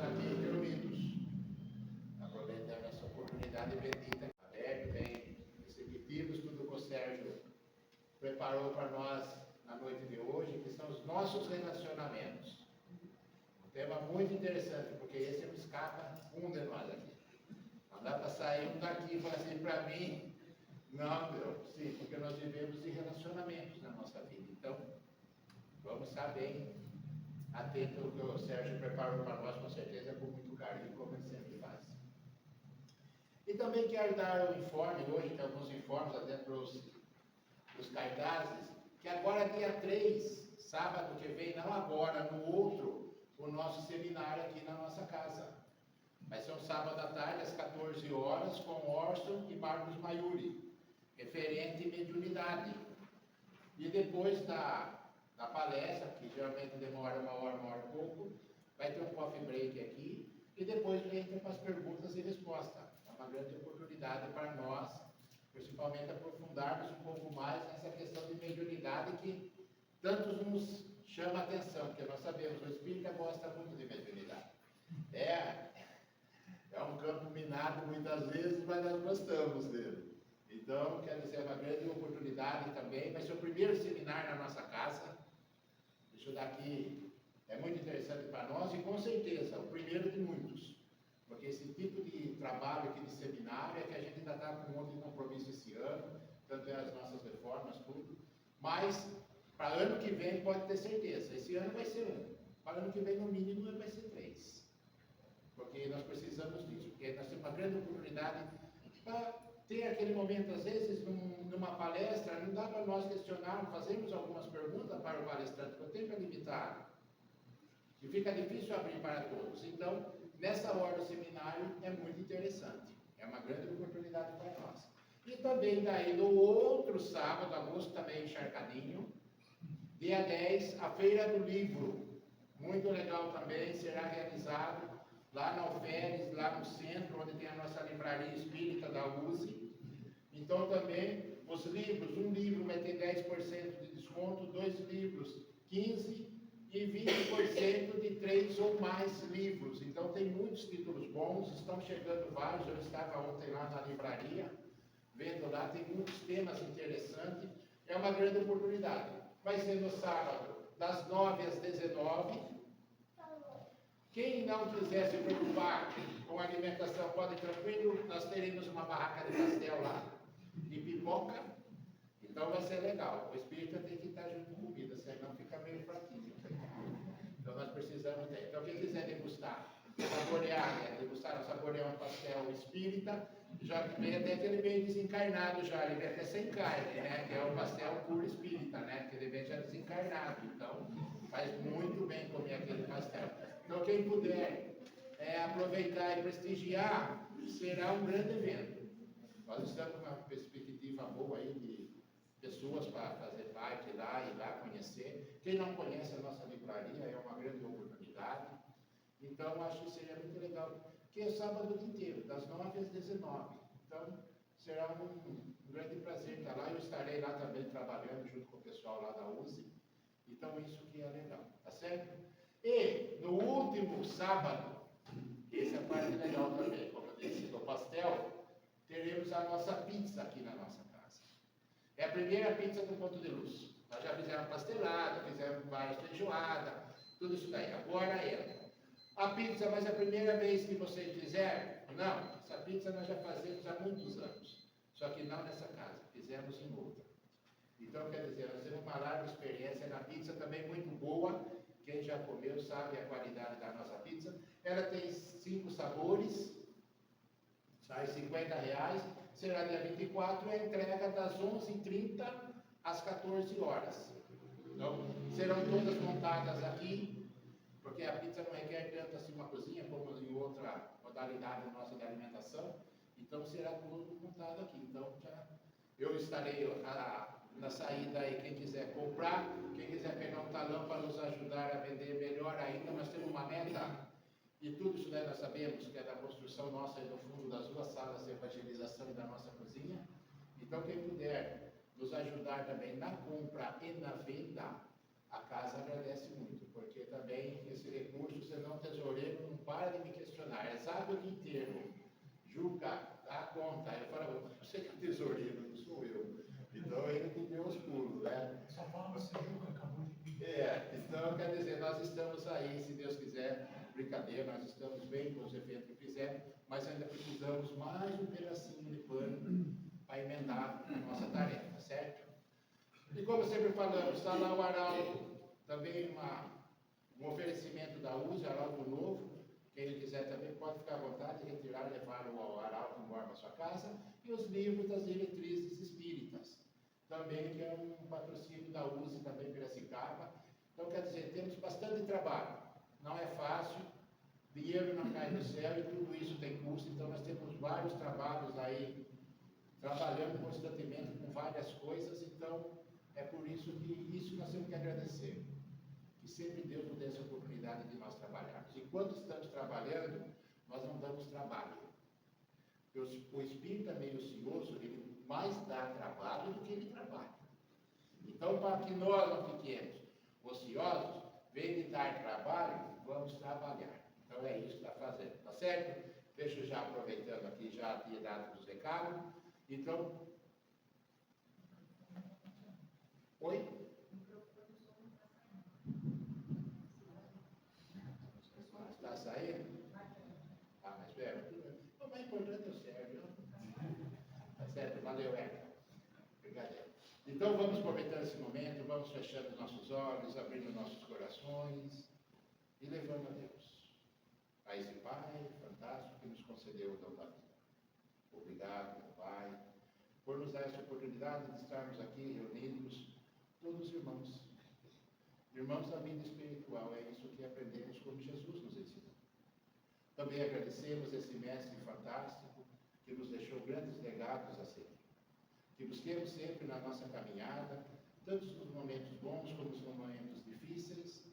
aqui reunidos, aproveitando essa oportunidade bendita, aberto, bem receptivos, tudo que o Sérgio preparou para nós na noite de hoje, que são os nossos relacionamentos. Um tema muito interessante, porque esse não escapa um de nós aqui. Não dá para sair um daqui e falar assim para mim, não, meu, sim, porque nós vivemos de relacionamentos na nossa vida. Então, vamos estar bem atentos ao que o Sérgio preparou para nós, com certeza, com muito carinho, como ele sempre faz. E também quero dar um informe, hoje tem alguns informes até para os cartazes, que agora dia 3, sábado que vem, não agora, no outro, o nosso seminário aqui na nossa casa. Vai ser um sábado à tarde, às 14 horas, com Orson e Marcos Maiuri, referente em mediunidade. E depois da palestra, que geralmente demora uma hora e pouco, vai ter um coffee break aqui, e depois entra para as perguntas e respostas. É uma grande oportunidade para nós, principalmente aprofundarmos um pouco mais nessa questão de mediunidade que tantos nos chama a atenção, porque nós sabemos, o espírita gosta muito de mediunidade. É um campo minado muitas vezes, mas nós gostamos dele. Então, quero dizer, é uma grande oportunidade também. Vai ser o primeiro seminário na nossa casa. Isso daqui é muito interessante para nós e, com certeza, o primeiro de muitos. Porque esse tipo de trabalho aqui de seminário é que a gente ainda está com um monte de compromisso esse ano, tanto é as nossas reformas, tudo. Mas, para ano que vem, pode ter certeza, esse ano vai ser um. Para ano que vem, no mínimo, vai ser 3. Porque nós precisamos disso, porque nós temos uma grande oportunidade para ter aquele momento, às vezes, numa palestra, não dá para nós questionarmos, fazermos algumas perguntas para o palestrante, porque o tempo é limitado. E fica difícil abrir para todos. Então, nessa hora do seminário é muito interessante. É uma grande oportunidade para nós. E também daí no outro sábado, agosto também encharcadinho, dia 10, a Feira do Livro. Muito legal também, será realizado lá na Alferes, lá no centro, onde tem a nossa livraria espírita da USE. Então também os livros, um livro vai ter 10% de desconto, 2 livros 15% e 20% de 3 ou mais livros. Então tem muitos títulos bons, estão chegando vários, eu estava ontem lá na livraria, vendo lá, tem muitos temas interessantes, é uma grande oportunidade. Vai ser no sábado, das 9 às 19. Quem não quiser se preocupar com a alimentação, pode ir tranquilo, nós teremos uma barraca de pastel lá, de pipoca, então vai ser legal. O espírita tem que estar junto com comida, senão fica meio fraquinho. Então nós precisamos ter. Então quem quiser degustar, saborear um pastel espírita, já vem até que ele vem desencarnado já, ele vem até sem carne, né? Que é o pastel puro espírita, né? Que ele vem já desencarnado, então faz muito bem comer aquele pastel. Então quem puder aproveitar e prestigiar, será um grande evento. Nós estamos com uma perspectiva boa aí de pessoas para fazer parte lá e lá conhecer. Quem não conhece a nossa livraria é uma grande oportunidade. Então acho que seria muito legal, que é sábado o dia inteiro, das 9 às 19. Então será um grande prazer estar lá. Eu estarei lá também trabalhando junto com o pessoal lá da USE. Então isso que é legal, tá certo? E no último sábado, essa é a parte legal também, como eu disse, do pastel, teremos a nossa pizza aqui na nossa casa. É a primeira pizza do Ponto de Luz. Nós já fizemos pastelada, fizemos várias feijoada, tudo isso daí. Agora a pizza, mas é a primeira vez que vocês fizeram? Não, essa pizza nós já fazemos há muitos anos. Só que não nessa casa, fizemos em outra. Então, quer dizer, nós temos uma larga experiência na pizza, também muito boa. Quem já comeu sabe a qualidade da nossa pizza. Ela tem 5 sabores, sai R$50, será dia 24, e a entrega das 11h30 às 14 horas. Então, serão todas montadas aqui, porque a pizza não requer tanto assim uma cozinha como em outra modalidade nossa de alimentação. Então, será tudo montado aqui. Então, eu estarei na saída aí, quem quiser comprar, quem quiser pegar um talão para nos ajudar a vender melhor ainda, nós temos uma meta, e tudo isso daí nós sabemos que é da construção nossa aí no fundo das 2 salas de evangelização e da nossa cozinha. Então quem puder nos ajudar também na compra e na venda, a casa agradece muito, porque também esse recurso, senão o tesoureiro não para de me questionar. É sábado o dia inteiro. Juca, dá conta. Eu falo, você que é tesoureiro, não sou eu. Então ele que deu os pulos, né? Só fala você, Juca, acabou de... Então quer dizer, nós estamos aí, se Deus quiser, brincadeira, nós estamos bem com os eventos que fizemos, mas ainda precisamos mais um pedacinho de pano para emendar a nossa tarefa, certo? E como sempre falamos, está lá o arauto, também um oferecimento da USE, arauto novo. Quem ele quiser também pode ficar à vontade de retirar e levar o arauto embora para sua casa. E os livros das diretrizes espíritas, também, que é um patrocínio da USE também Piracicaba. Então, quer dizer, temos bastante trabalho. Não é fácil, dinheiro não cai do céu e tudo isso tem custo. Então, nós temos vários trabalhos aí, trabalhando constantemente com várias coisas. Então, é por isso que isso nós temos que agradecer. Que sempre Deus nos dê essa oportunidade de nós trabalharmos. E quando estamos trabalhando, nós não damos trabalho. O espírito é meio ocioso, ele mais dá trabalho do que ele trabalha. Então, para que nós não fiquemos ociosos, vem de dar trabalho, vamos trabalhar. Então, é isso que está fazendo, tá certo? Deixa eu já aproveitando aqui, já tinha dado os recados. Então, oi? Está saindo? Ah, mas espera, o mais importante é o Sérgio. Tá certo? Valeu, Érica. Obrigado. Então vamos aproveitando esse momento, vamos fechando os nossos olhos, abrindo nossos corações e levando a Deus, a esse Pai fantástico que nos concedeu o dom da vida. Obrigado, meu Pai, por nos dar essa oportunidade de estarmos aqui reunidos, todos irmãos. Irmãos da vida espiritual, é isso que aprendemos como Jesus nos ensinou. Também agradecemos esse mestre fantástico que nos deixou grandes legados a seguir. Que busquemos sempre na nossa caminhada, tanto nos momentos bons como nos momentos difíceis,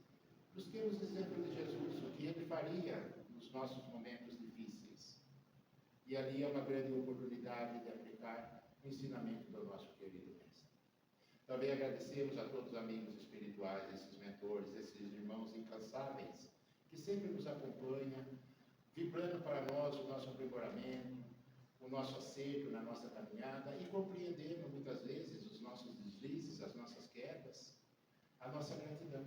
busquemos o exemplo de Jesus, o que ele faria nos nossos momentos difíceis. E ali é uma grande oportunidade de aplicar o ensinamento do nosso querido mestre. Também agradecemos a todos os amigos espirituais, esses mentores, esses irmãos incansáveis, que sempre nos acompanham, vibrando para nós o nosso aprimoramento, o nosso acerto na nossa caminhada e compreendendo muitas vezes os nossos deslizes, as nossas quedas, a nossa gratidão.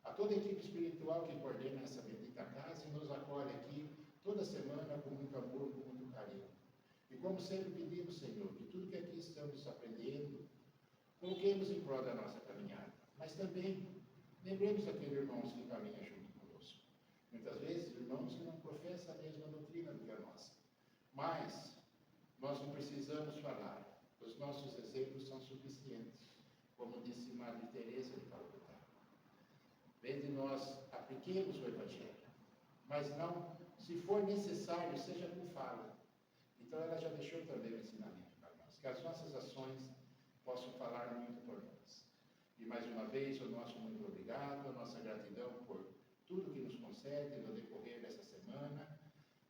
A toda a equipe espiritual que coordena essa bendita casa e nos acolhe aqui toda semana com muito amor, com muito carinho. E como sempre pedimos, Senhor, que tudo que aqui estamos aprendendo, coloquemos em prol da nossa caminhada, mas também lembremos aqueles irmãos que caminham junto conosco. Muitas vezes, irmãos que não professam a mesma doutrina do que a nossa. Mas nós não precisamos falar, os nossos exemplos são suficientes, como disse Madre Teresa de Calcutá. Vem de nós apliquemos o Evangelho, mas não, se for necessário, seja com fala. Então ela já deixou também o ensinamento para nós, que as nossas ações possam falar muito por nós. E mais uma vez, o nosso muito obrigado, a nossa gratidão por tudo que nos concede no decorrer dessa semana.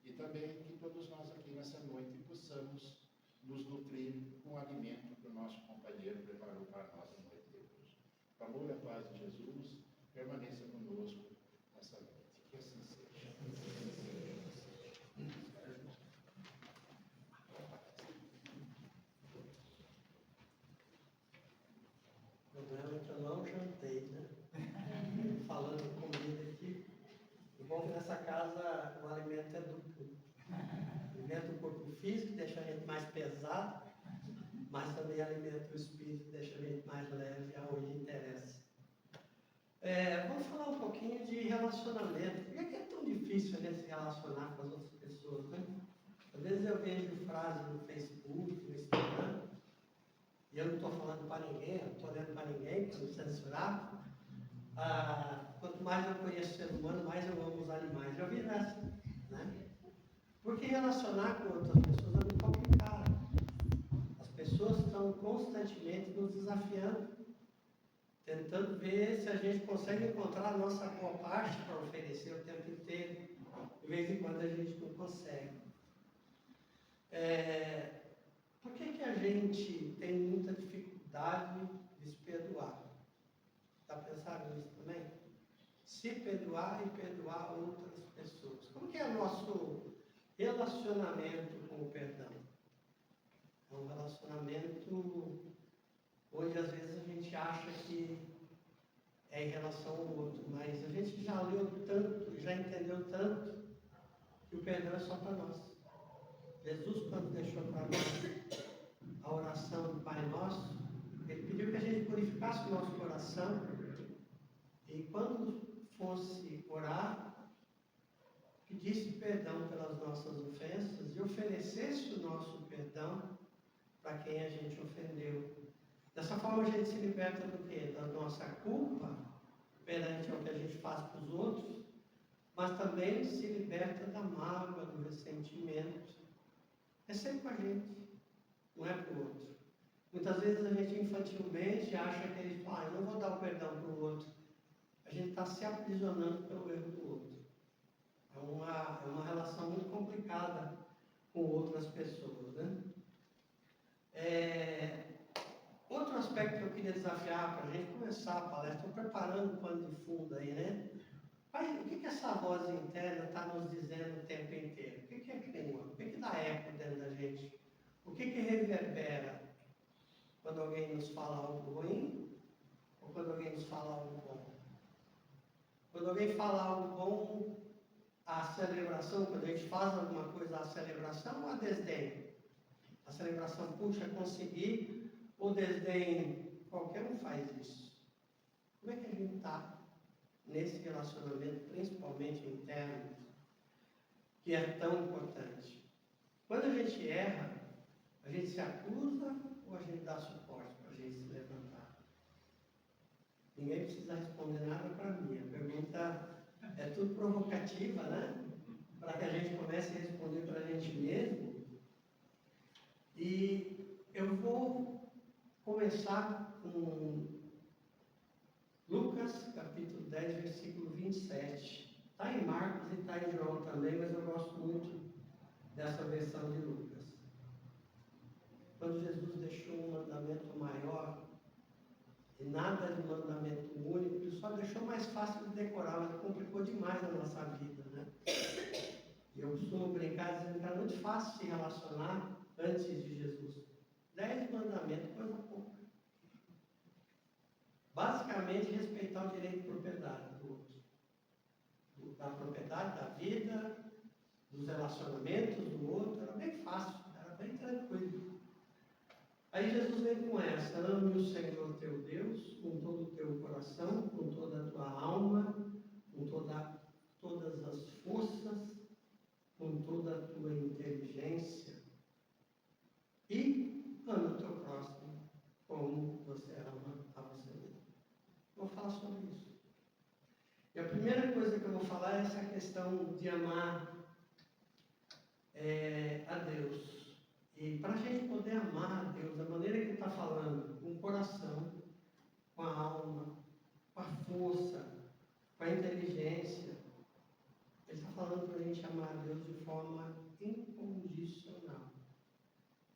E também que todos nós aqui nessa noite possamos nos nutrir com o alimento que o nosso companheiro preparou para nós na noite de hoje. O amor e a paz de Jesus permaneça conosco nessa noite. Que assim seja. O problema é que eu não jantei, né? Falando de comida aqui. O bom é que nessa casa o alimento é duplo. Alimenta o corpo físico, deixa a gente mais pesado, mas também alimenta o espírito, deixa a gente mais leve, aonde interessa. Vamos falar um pouquinho de relacionamento. Por que é tão difícil a gente se relacionar com as outras pessoas, né? Às vezes eu vejo frases no Facebook, no Instagram, e eu não estou falando para ninguém, eu não estou olhando para ninguém, para não censurar. Quanto mais eu conheço o ser humano, mais eu amo os animais. Já ouvi nessa, né? Porque relacionar com outras pessoas é muito complicado. As pessoas estão constantemente nos desafiando, tentando ver se a gente consegue encontrar a nossa boa parte para oferecer o tempo inteiro. De vez em quando a gente não consegue. Por que a gente tem muita dificuldade de se perdoar? Está pensando se perdoar e perdoar outras pessoas. Como que é o nosso relacionamento com o perdão? É um relacionamento onde às vezes a gente acha que é em relação ao outro, mas a gente já leu tanto, já entendeu tanto, que o perdão é só para nós. Jesus, quando deixou para nós a oração do Pai Nosso, Ele pediu que a gente purificasse o nosso coração e quando fosse orar, pedisse perdão pelas nossas ofensas e oferecesse o nosso perdão para quem a gente ofendeu. Dessa forma a gente se liberta do quê? Da nossa culpa perante o que a gente faz para os outros, mas também se liberta da mágoa, do ressentimento. É sempre com a gente, não é para o outro. Muitas vezes a gente infantilmente acha que ele fala, eu não vou dar o perdão para o outro. A gente está se aprisionando pelo erro do outro. É uma relação muito complicada com outras pessoas, né? Outro aspecto que eu queria desafiar para a gente começar a palestra, estou preparando o pano de fundo aí, né? Pai, o que essa voz interna está nos dizendo o tempo inteiro? O que ecoa? O que dá eco dentro da gente? O que reverbera quando alguém nos fala algo ruim ou quando alguém nos fala algo bom? Quando alguém fala algo bom, a celebração, quando a gente faz alguma coisa, a celebração ou a desdém? A celebração, puxa, consegui, ou desdém, qualquer um faz isso. Como é que a gente está nesse relacionamento, principalmente interno, que é tão importante? Quando a gente erra, a gente se acusa ou a gente dá suporte para a gente se levantar? Ninguém precisa responder nada para mim. A pergunta é tudo provocativa, né? Para que a gente comece a responder para a gente mesmo. E eu vou começar com Lucas, capítulo 10, versículo 27. Está em Marcos e está em João também, mas eu gosto muito dessa versão de Lucas. Quando Jesus deixou um mandamento maior, e nada de mandamento único, ele só deixou mais fácil de decorar, mas complicou demais a nossa vida, né? E eu costumo brincar dizendo que era muito fácil se relacionar antes de Jesus. 10 mandamentos, coisa pouca. Basicamente, respeitar o direito de propriedade do outro. Da propriedade, da vida, dos relacionamentos do outro, era bem fácil, era bem tranquilo. Aí Jesus vem com essa: ame o Senhor teu Deus com todo o teu coração, com toda a tua alma, com todas as forças, com toda a tua inteligência. E ame o teu próximo como você ama a você mesmo. Vou falar sobre isso. E a primeira coisa que eu vou falar é essa questão de amar a Deus. E para a gente poder amar a Deus da maneira que Ele está falando, com o coração, com a alma, com a força, com a inteligência, Ele está falando para a gente amar a Deus de forma incondicional.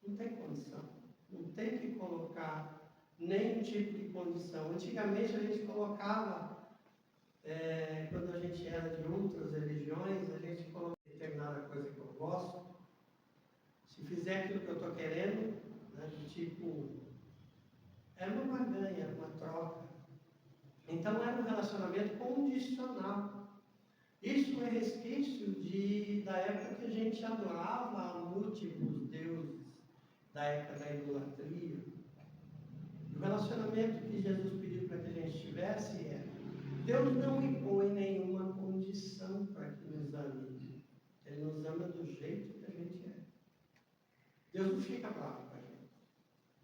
Não tem condição. Não tem que colocar nenhum tipo de condição. Antigamente a gente colocava, quando a gente era de outras religiões, a gente colocava determinada coisa que eu gosto. Se fizer aquilo que eu estou querendo, né, do tipo, era uma barganha, uma troca. Então era um relacionamento condicional. Isso é resquício da época que a gente adorava múltiplos deuses, da época da idolatria. O relacionamento que Jesus pediu para que a gente tivesse é: Deus não impõe nenhuma condição para que nos ame. Ele nos ama do jeito que a gente é. Deus não fica bravo com a gente.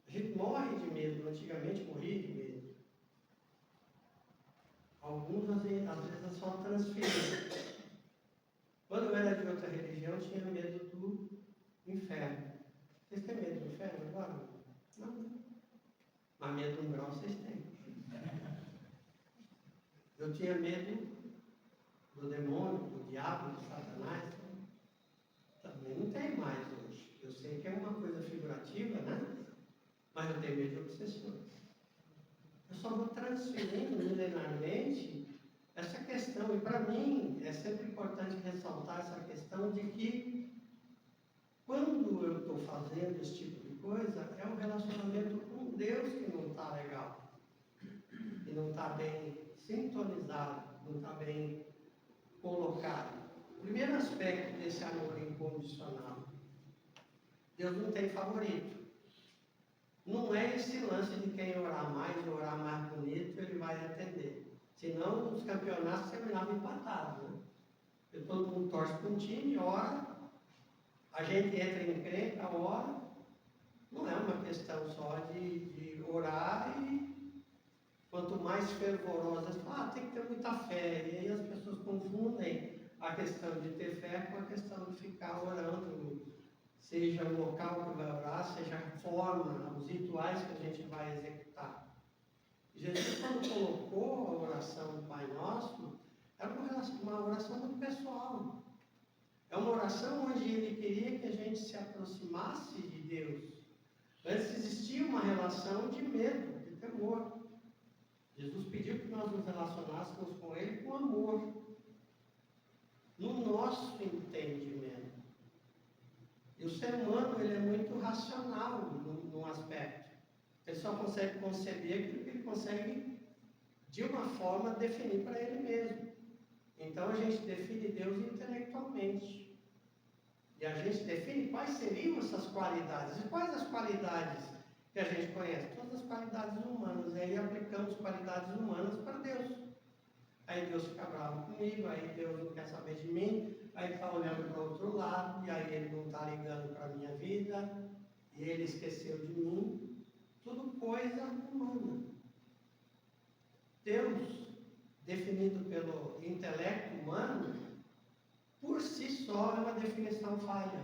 A gente morre de medo, antigamente morria de medo. Alguns às vezes é só transferir. Quando eu era de outra religião, eu tinha medo do inferno. Vocês têm medo do inferno agora? Não. Mas medo de um grau vocês têm. Eu tinha medo do demônio, do diabo, do Satanás. Também não tenho mais hoje. Eu sei que é uma coisa figurativa, né? Mas eu tenho medo de obsessores. Eu só vou transferindo milenarmente essa questão, e para mim é sempre importante ressaltar essa questão de que quando eu estou fazendo esse tipo de coisa, é um relacionamento com Deus que não está legal, que não está bem sintonizado, não está bem colocado. Primeiro aspecto desse amor incondicional: Deus não tem favorito. Não é esse lance de quem orar mais bonito, ele vai atender. Senão os campeonatos terminavam empatados, né? Porque todo mundo torce para um time, ora, a gente entra em encrenca, ora. Não é uma questão só de orar e quanto mais fervorosas, tem que ter muita fé. E aí as pessoas confundem a questão de ter fé com a questão de ficar orando, seja o local que vai orar, seja a forma, os rituais que a gente vai executar. Jesus, quando colocou a oração do Pai Nosso, era uma oração muito pessoal. É uma oração onde ele queria que a gente se aproximasse de Deus. Antes existia uma relação de medo, de temor. Jesus pediu que nós nos relacionássemos com Ele com amor, no nosso entendimento. E o ser humano, ele é muito racional num aspecto. Ele só consegue conceber aquilo que ele consegue, de uma forma, definir para ele mesmo. Então a gente define Deus intelectualmente. E a gente define quais seriam essas qualidades. E quais as qualidades que a gente conhece? Todas as qualidades humanas. E aí aplicamos qualidades humanas para Deus. Aí Deus fica bravo comigo, aí Deus não quer saber de mim, aí ele está olhando para o outro lado, e aí ele não está ligando para a minha vida, e ele esqueceu de mim. Tudo coisa humana. Deus, definido pelo intelecto humano, por si só é uma definição falha.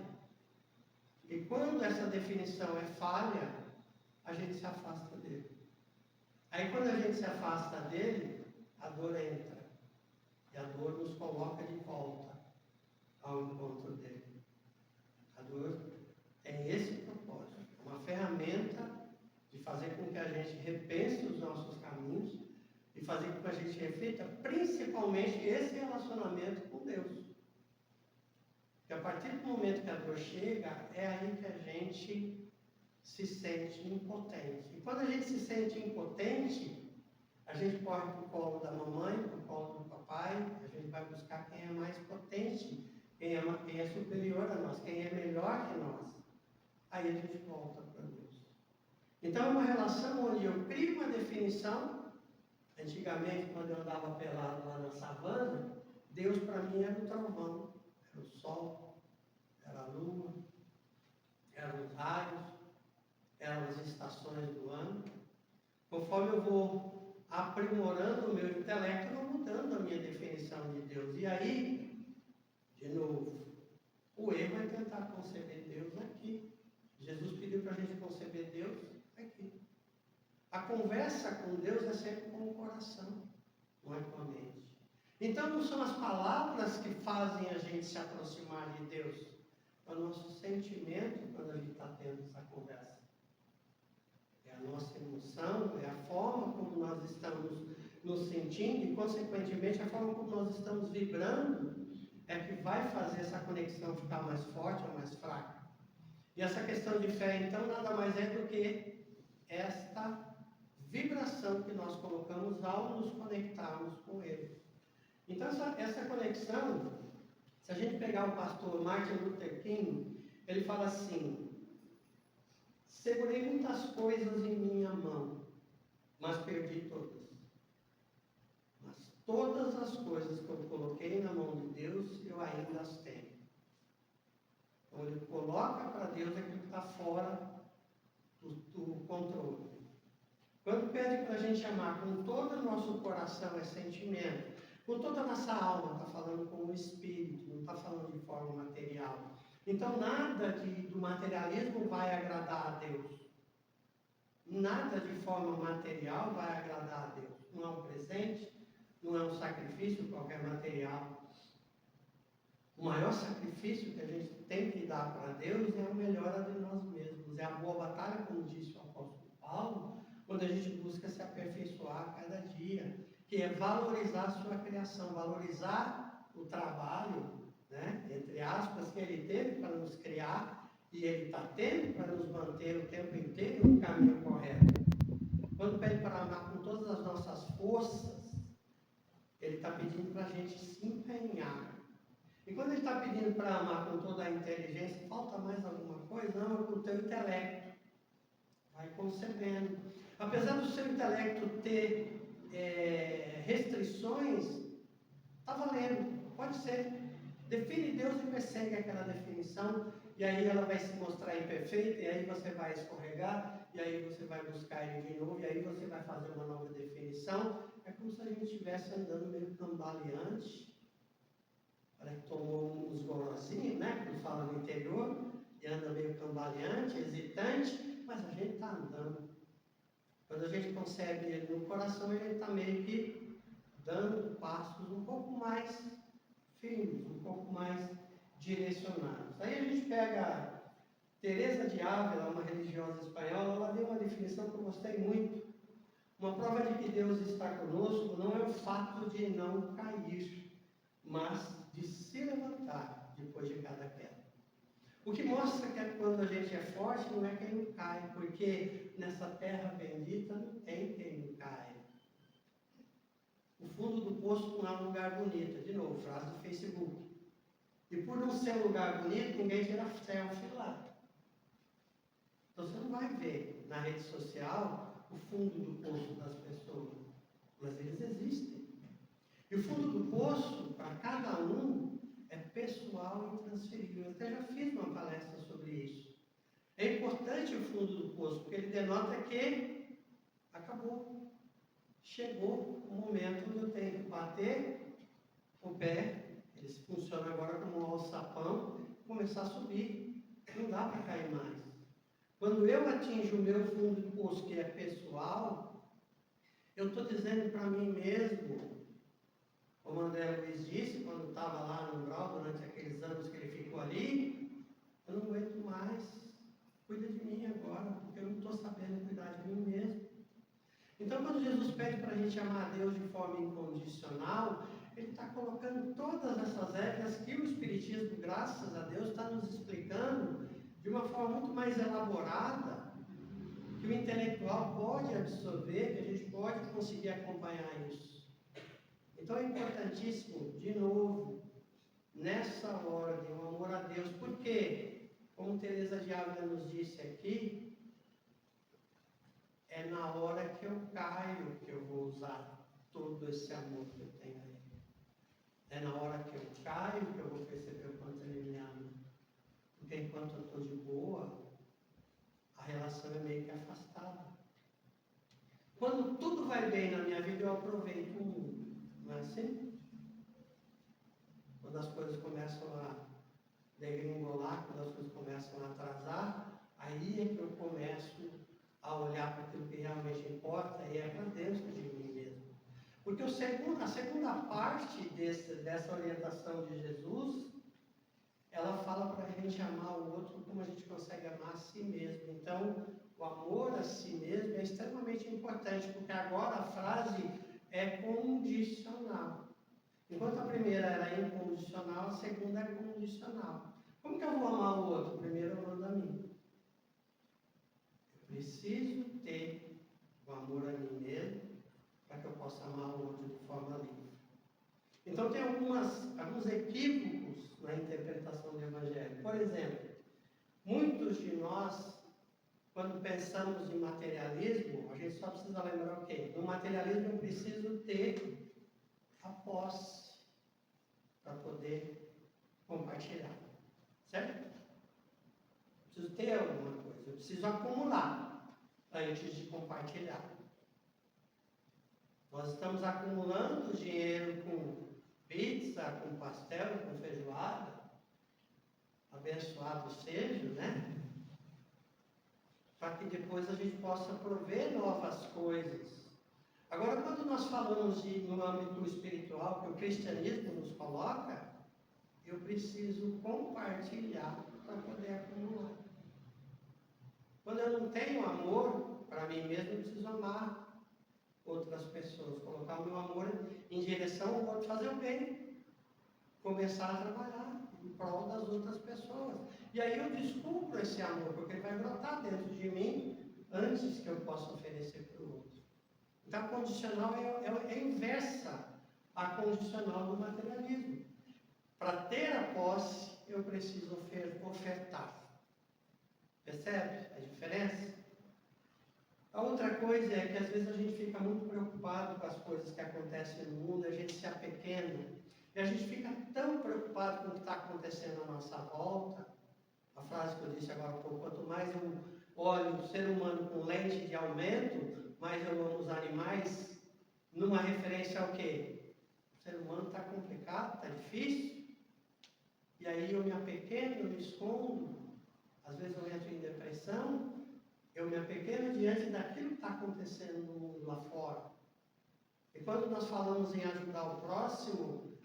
E quando essa definição é falha, a gente se afasta dele. Aí quando a gente se afasta dele, a dor entra. E a dor nos coloca de volta ao encontro dele. A dor tem esse propósito. É uma ferramenta de fazer com que a gente repense os nossos caminhos e fazer com que a gente reflita principalmente esse relacionamento com Deus. Porque a partir do momento que a dor chega, é aí que a gente se sente impotente. E quando a gente se sente impotente, a gente corre para o colo da mamãe, para o colo do papai, a gente vai buscar quem é mais potente, quem é superior a nós, quem é melhor que nós. Aí a gente volta para Deus. Então é uma relação onde eu crio uma definição. Antigamente, quando eu andava pelado lá na savana, Deus para mim era o trovão, era o sol, era a lua, eram os raios, eram as estações do ano. Conforme eu vou aprimorando o meu intelecto, eu vou mudando a minha definição de Deus. E aí, de novo, o erro é tentar conceber Deus aqui. Jesus pediu para a gente conceber Deus aqui. A conversa com Deus é sempre com o coração, não é com a mente. Então não são as palavras que fazem a gente se aproximar de Deus, é o nosso sentimento quando a gente está tendo essa conversa. É a nossa emoção, é a forma como nós estamos nos sentindo e, consequentemente, a forma como nós estamos vibrando é que vai fazer essa conexão ficar mais forte ou mais fraca. E essa questão de fé, então, nada mais é do que esta vibração que nós colocamos ao nos conectarmos com Ele. Então, essa conexão, se a gente pegar o pastor Martin Luther King, ele fala assim: segurei muitas coisas em minha mão, mas perdi todas. Mas todas as coisas que eu coloquei na mão de Deus, eu ainda as tenho. Então, ele coloca para Deus aquilo que está fora do controle. Quando pede para a gente amar com todo o nosso coração, é sentimento, com toda a nossa alma, está falando com o espírito, não está falando de forma material. Então nada do materialismo vai agradar a Deus. Nada de forma material vai agradar a Deus. Não é um presente, não é um sacrifício qualquer material. O maior sacrifício que a gente tem que dar para Deus é a melhora de nós mesmos. É a boa batalha, como disse o apóstolo Paulo, quando a gente busca se aperfeiçoar a cada dia. que é valorizar a sua criação, valorizar o trabalho, né, entre aspas, que ele teve para nos criar e ele está tendo para nos manter o tempo inteiro no caminho correto. Quando pede para amar com todas as nossas forças, ele está pedindo para a gente se empenhar. E quando ele está pedindo para amar com toda a inteligência, falta mais alguma coisa? Não, é com o teu intelecto. Vai concebendo. Apesar do seu intelecto ter restrições, está valendo, pode ser. Define Deus e persegue aquela definição, e aí ela vai se mostrar imperfeita, e aí você vai escorregar, e aí você vai buscar ele de novo, e aí você vai fazer uma nova definição. É como se a gente estivesse andando meio cambaleante. Parece que tomou uns gorozinhos, né? Como fala no interior, e anda meio cambaleante, hesitante, mas a gente está andando. Quando a gente concebe ele no coração, ele está meio que dando passos um pouco mais firmes, um pouco mais direcionados. Aí a gente pega Teresa de Ávila, uma religiosa espanhola, ela deu uma definição que eu gostei muito. Uma prova de que Deus está conosco não é o fato de não cair, mas de se levantar depois de cada queda. O que mostra que quando a gente é forte não é quem não cai, porque nessa terra bendita não tem quem não cai. O fundo do poço não é um lugar bonito. De novo, frase do Facebook. E por não ser um lugar bonito, ninguém tira selfie lá. Então você não vai ver na rede social o fundo do poço das pessoas. Mas eles existem. E o fundo do poço, para cada um, é pessoal e intransferível. Eu até já fiz uma palestra sobre isso. É importante o fundo do poço, porque ele denota que acabou. Chegou o momento onde eu tenho que bater o pé, ele funciona agora como um alçapão, e começar a subir. Não dá para cair mais. Quando eu atinjo o meu fundo do poço, que é pessoal, eu estou dizendo para mim mesmo, como André Luiz disse, quando estava lá no umbral, durante aqueles anos que ele ficou ali, eu não aguento mais, cuida de mim agora, porque eu não estou sabendo cuidar de mim mesmo. Então, quando Jesus pede para a gente amar a Deus de forma incondicional, ele está colocando todas essas regras que o Espiritismo, graças a Deus, está nos explicando de uma forma muito mais elaborada, que o intelectual pode absorver, que a gente pode conseguir acompanhar isso. Então é importantíssimo, de novo, nessa ordem, o amor a Deus, porque, como Teresa de Ávila nos disse aqui, é na hora que eu caio que eu vou usar todo esse amor que eu tenho a Ele. É na hora que eu caio que eu vou perceber o quanto Ele me ama. Porque enquanto eu estou de boa, a relação é meio que afastada. Quando tudo vai bem na minha vida, eu aproveito o mundo. Não é assim? Quando as coisas começam a degringolar, quando as coisas começam a atrasar, aí é que eu começo a olhar para aquilo que realmente importa, e é para Deus que eu digo mim mesmo. Porque a segunda parte dessa orientação de Jesus, ela fala para a gente amar o outro como a gente consegue amar a si mesmo. Então, o amor a si mesmo é extremamente importante, porque agora a frase é condicional. Enquanto a primeira era incondicional, a segunda é condicional. Como que eu vou amar o outro? Primeiro eu mando a mim. Eu preciso ter o amor a mim mesmo para que eu possa amar o outro de forma livre. Então tem alguns equívocos na interpretação do Evangelho. Por exemplo, muitos de nós, quando pensamos em materialismo, a gente só precisa lembrar o quê? No materialismo eu preciso ter a posse para poder compartilhar. Certo? Preciso ter alguma coisa, eu preciso acumular antes de compartilhar. Nós estamos acumulando dinheiro com pizza, com pastel, com feijoada. Abençoado seja, né? Para que depois a gente possa prover novas coisas. Agora, quando nós falamos no âmbito espiritual, que o cristianismo nos coloca, eu preciso compartilhar para poder acumular. Quando eu não tenho amor para mim mesmo, eu preciso amar outras pessoas, colocar o meu amor em direção ao outro, fazer o bem, começar a trabalhar em prol das outras pessoas. E aí eu descubro esse amor, porque ele vai brotar dentro de mim antes que eu possa oferecer para o outro. Então a condicional é inversa à condicional do materialismo. Para ter a posse, eu preciso ofertar. Percebe a diferença? A outra coisa é que às vezes a gente fica muito preocupado com as coisas que acontecem no mundo, a gente se apequena, e a gente fica tão preocupado com o que está acontecendo à nossa volta. A frase que eu disse agora há pouco, quanto mais eu olho o ser humano com lente de aumento, mais eu amo os animais, numa referência ao quê? O ser humano está complicado, está difícil, e aí eu me apequeno, eu me escondo, às vezes eu entro em depressão, eu me apequeno diante daquilo que está acontecendo no mundo lá fora. E quando nós falamos em ajudar o próximo,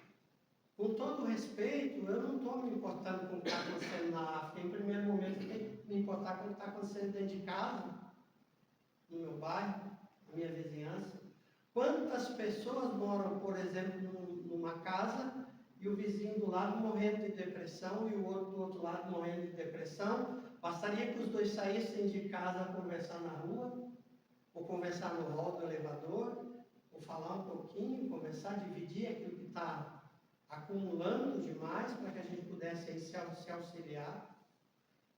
com todo respeito, eu não estou me importando com o que está acontecendo na África. Em primeiro momento, eu tenho que me importar com o que está acontecendo dentro de casa, no meu bairro, na minha vizinhança. Quantas pessoas moram, por exemplo, numa casa e o vizinho do lado morrendo de depressão e o outro do outro lado morrendo de depressão? Bastaria que os dois saíssem de casa a conversar na rua, ou conversar no hall do elevador, ou falar um pouquinho, conversar, dividir aquilo que está acumulando demais para que a gente pudesse se auxiliar.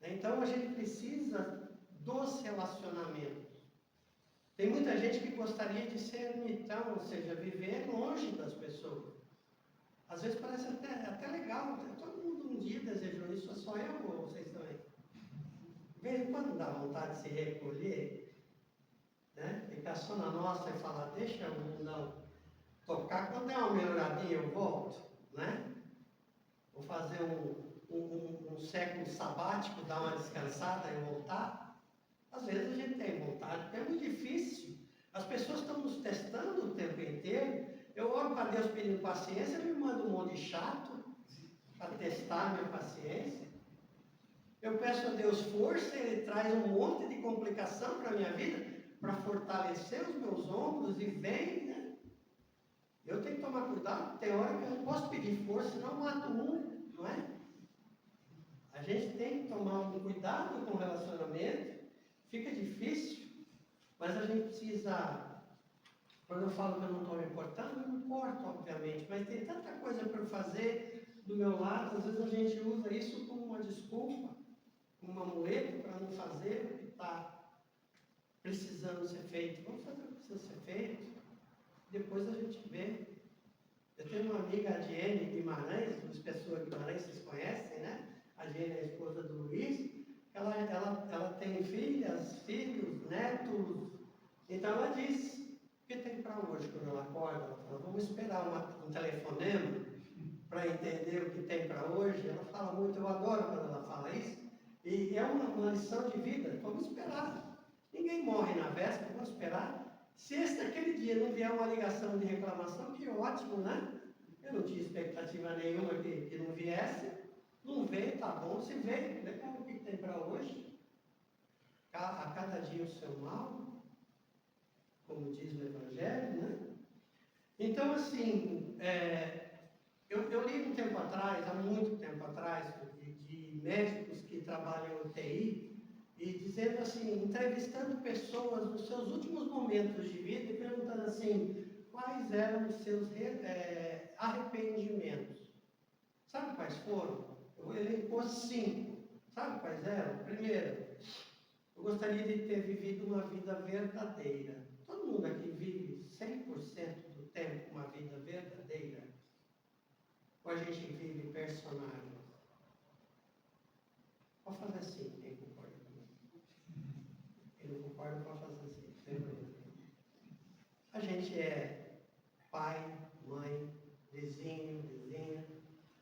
Então a gente precisa dos relacionamentos. Tem muita gente que gostaria de ser ermitão, ou seja, viver longe das pessoas. Às vezes parece até legal, todo mundo um dia desejou isso, só eu ou vocês também? De vez em quando dá vontade de se recolher, né? Ficar só na nossa e falar, deixa o mundão tocar, quando der uma melhoradinha eu volto, né? Vou fazer um século sabático, dar uma descansada e voltar. Às vezes a gente tem vontade, porque é muito difícil. As pessoas estão nos testando o tempo inteiro. Eu oro para Deus pedindo paciência, ele me manda um monte de chato para testar a minha paciência. Eu peço a Deus força, ele traz um monte de complicação para a minha vida, para fortalecer os meus ombros e vem, né? Eu tenho que tomar cuidado, tem hora que eu não posso pedir força, senão eu mato um, não é? A gente tem que tomar um cuidado com o relacionamento, fica difícil, mas a gente precisa, quando eu falo que eu não estou me importando, eu me importo, obviamente, mas tem tanta coisa para eu fazer do meu lado, às vezes a gente usa isso como uma desculpa, como um amuleto para não fazer o que está precisando ser feito. Vamos fazer o que precisa ser feito, depois a gente vê. Eu tenho uma amiga, a Diene Guimarães, Luiz Pessoa Guimarães, vocês conhecem, né? A Diene é a esposa do Luiz. Ela tem filhas, filhos, netos. Então ela diz, o que tem para hoje quando ela acorda? Ela fala, vamos esperar um telefonema para entender o que tem para hoje. Ela fala muito, eu adoro quando ela fala isso. E é uma lição de vida, vamos esperar. Ninguém morre na véspera, vamos esperar. Se aquele dia não vier uma ligação de reclamação, que ótimo, né? Eu não tinha expectativa nenhuma que não viesse. Não veio, tá bom. Se veio, legal, o que tem para hoje? A cada dia o seu mal, como diz o Evangelho, né? Então, assim, eu li um tempo atrás, há muito tempo atrás, de médicos que trabalham em UTI, e dizendo assim, entrevistando pessoas nos seus últimos momentos de vida e perguntando assim, quais eram os seus arrependimentos. Sabe quais foram? Eu elencou 5. Sabe quais eram? Primeiro, eu gostaria de ter vivido uma vida verdadeira. Todo mundo aqui vive 100% do tempo uma vida verdadeira? Ou a gente vive personagens? Pode fazer assim, quem concorda comigo? Quem não concorda pode fazer assim, sem problema. A gente é pai, mãe, vizinho, vizinha.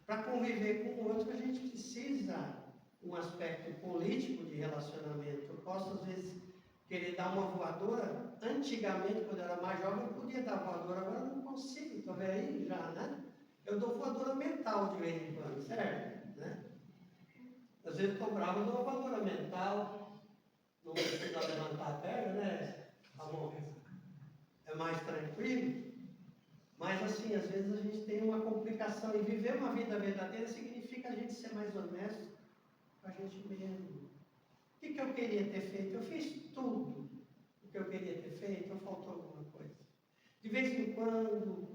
Para conviver com o outro, a gente precisa um aspecto político de relacionamento. Eu posso, às vezes, querer dar uma voadora. Antigamente, quando eu era mais jovem, eu podia dar voadora, agora eu não consigo, estou velhinho já, né? Eu dou voadora mental de vez em quando, certo? Né? Às vezes estou bravo, eu dou uma voadora mental. Não precisa levantar a perna, né, amor? É mais tranquilo, mas assim, às vezes a gente tem uma complicação, e viver uma vida verdadeira significa a gente ser mais honesto com a gente mesmo. O que eu queria ter feito? Eu fiz tudo o que eu queria ter feito, ou faltou alguma coisa? De vez em quando,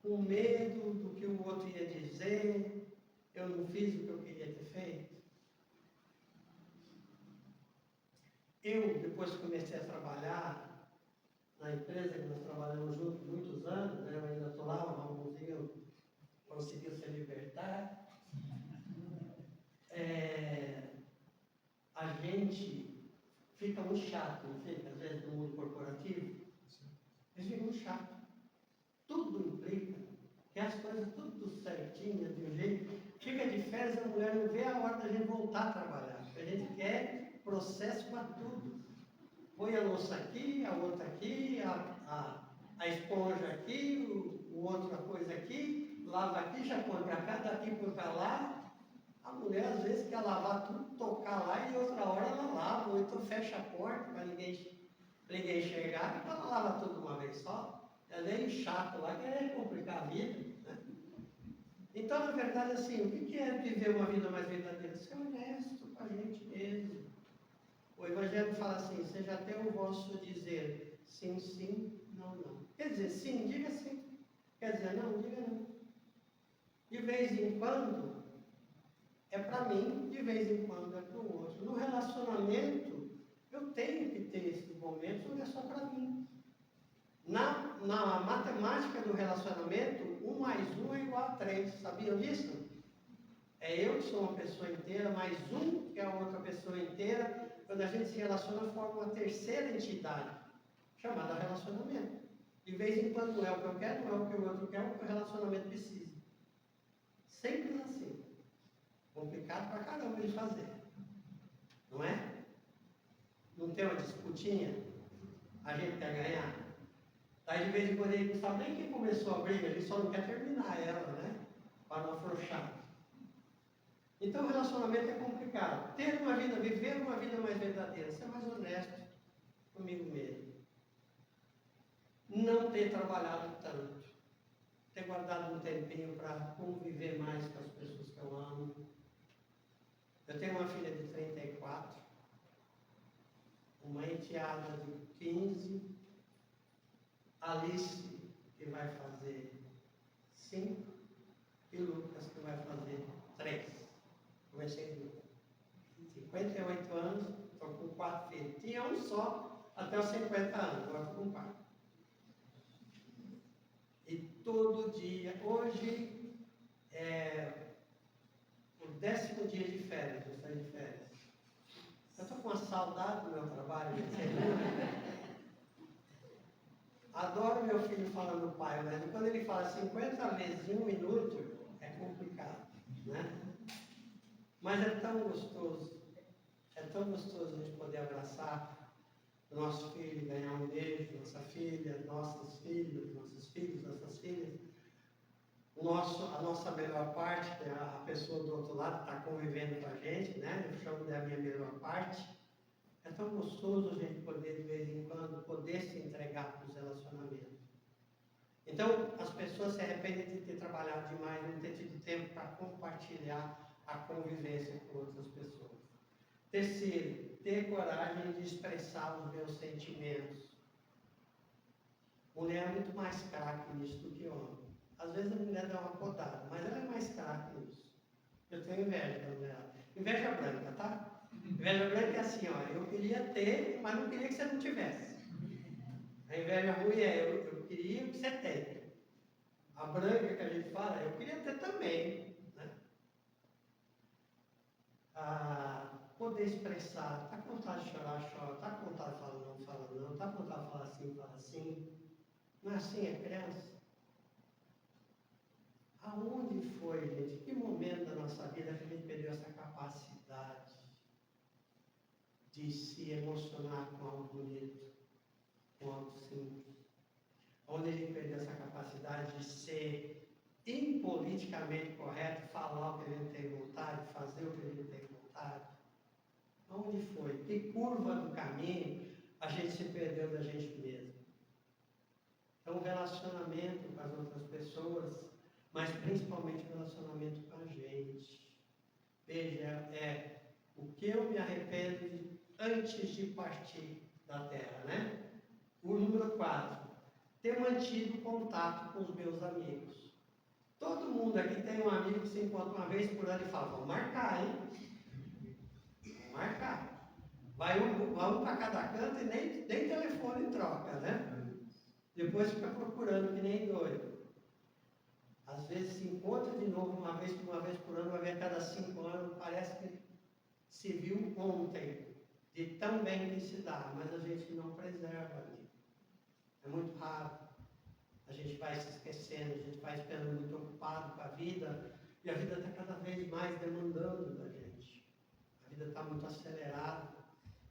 com medo do que o outro ia dizer, eu não fiz o que eu queria ter feito. Eu, depois que comecei a trabalhar na empresa que nós trabalhamos juntos muitos anos, né, eu ainda estou lá, o Ramonzinho conseguiu se libertar. A gente fica muito chato, não fica? Às vezes no mundo corporativo, a gente fica muito chato. Tudo implica que as coisas tudo certinhas, de um jeito. Fica de férias, a mulher não vê a hora da gente voltar a trabalhar. A gente quer processo para tudo. Põe a louça aqui, a outra aqui, a esponja aqui, o outra coisa aqui, lava aqui, já põe para cá, daqui põe para lá. A mulher às vezes quer lavar tudo, tocar lá e outra hora ela lava, ou então fecha a porta para ninguém enxergar, então ela lava tudo de uma vez só. É meio chato lá, quer complicar a vida, né? Então, na verdade, assim, o que é viver uma vida mais verdadeira? Ser honesto com a gente mesmo. O Evangelho fala assim, seja até o vosso dizer sim, sim, não, não. Quer dizer sim, diga sim. Quer dizer não, diga não. De vez em quando é para mim, de vez em quando é para o outro. No relacionamento, eu tenho que ter esses momentos onde é só para mim. Na matemática do relacionamento, 1 mais 1 é igual a 3. Sabiam disso? É eu que sou uma pessoa inteira, mais um que é a outra pessoa inteira. Quando a gente se relaciona, forma uma terceira entidade, chamada relacionamento. De vez em quando não é o que eu quero, não é o que o outro quer, é o que o relacionamento precisa. Simples assim. Complicado pra caramba de fazer. Não é? Não tem uma disputinha? A gente quer ganhar? Daí de vez em quando ele não sabe nem quem começou a briga, ele só não quer terminar ela, né? Para não afrouxar. Então o relacionamento é complicado. Ter uma vida, viver uma vida mais verdadeira, ser mais honesto comigo mesmo. Não ter trabalhado tanto. Ter guardado um tempinho para conviver mais com as pessoas que eu amo. Eu tenho uma filha de 34, uma enteada de 15, Alice, que vai fazer 5, e Lucas, que vai fazer 3. Comecei com 58 anos, estou com 4 filhos. Tinha um só até os 50 anos, agora estou com 4. E todo dia, hoje é o 10º dia de férias, eu saí de férias. Eu estou com uma saudade do meu trabalho, adoro meu filho falando pai, mas quando ele fala 50 vezes em 1 minuto, é complicado, né? Mas é tão gostoso a gente poder abraçar o nosso filho, ganhar um beijo, nossa filha, nossos filhos, nossas filhas. A nossa melhor parte, que é a pessoa do outro lado está convivendo com a gente, né? Eu chamo de a minha melhor parte. É tão gostoso a gente poder, de vez em quando, poder se entregar para os relacionamentos. Então, as pessoas se arrependem de ter trabalhado demais, não ter tido tempo para compartilhar a convivência com outras pessoas. Terceiro, ter coragem de expressar os meus sentimentos. Mulher é muito mais craque nisso do que homem. Às vezes a mulher dá uma podada, mas ela é mais craque nisso. Eu tenho inveja da mulher. Inveja branca, tá? Inveja branca é assim, ó, eu queria ter, mas não queria que você não tivesse. A inveja ruim é, eu queria que você tenha. A branca que a gente fala, eu queria ter também, né? Poder expressar, tá com vontade de chorar, chora, tá com vontade de falar não, tá com vontade de falar assim, fala assim. Não é assim, é criança? Aonde foi, gente? Que momento da nossa vida que a gente perdeu essa capacidade de se emocionar com algo bonito, com algo simples? Onde a gente perdeu essa capacidade de ser impoliticamente correto, falar o que a gente tem vontade, fazer o que a gente tem vontade? Aonde foi? Que curva do caminho a gente se perdeu da gente mesmo? Então, o relacionamento com as outras pessoas, mas principalmente o relacionamento com a gente. Veja, é o que eu me arrependo antes de partir da terra, né? O número 4, ter mantido contato com os meus amigos. Todo mundo aqui tem um amigo que se encontra uma vez por ano e fala, vamos marcar, hein? Vamos marcar. Vai um para cada canto e nem telefone troca, né? Depois fica procurando que nem doido. Às vezes se encontra de novo uma vez por ano, uma vez a cada 5 anos, parece que se viu ontem, de tão bem que se dá, mas a gente não preserva ali. É muito raro. A gente vai se esquecendo, a gente vai ficando muito ocupado com a vida, e a vida está cada vez mais demandando da gente. A vida está muito acelerada,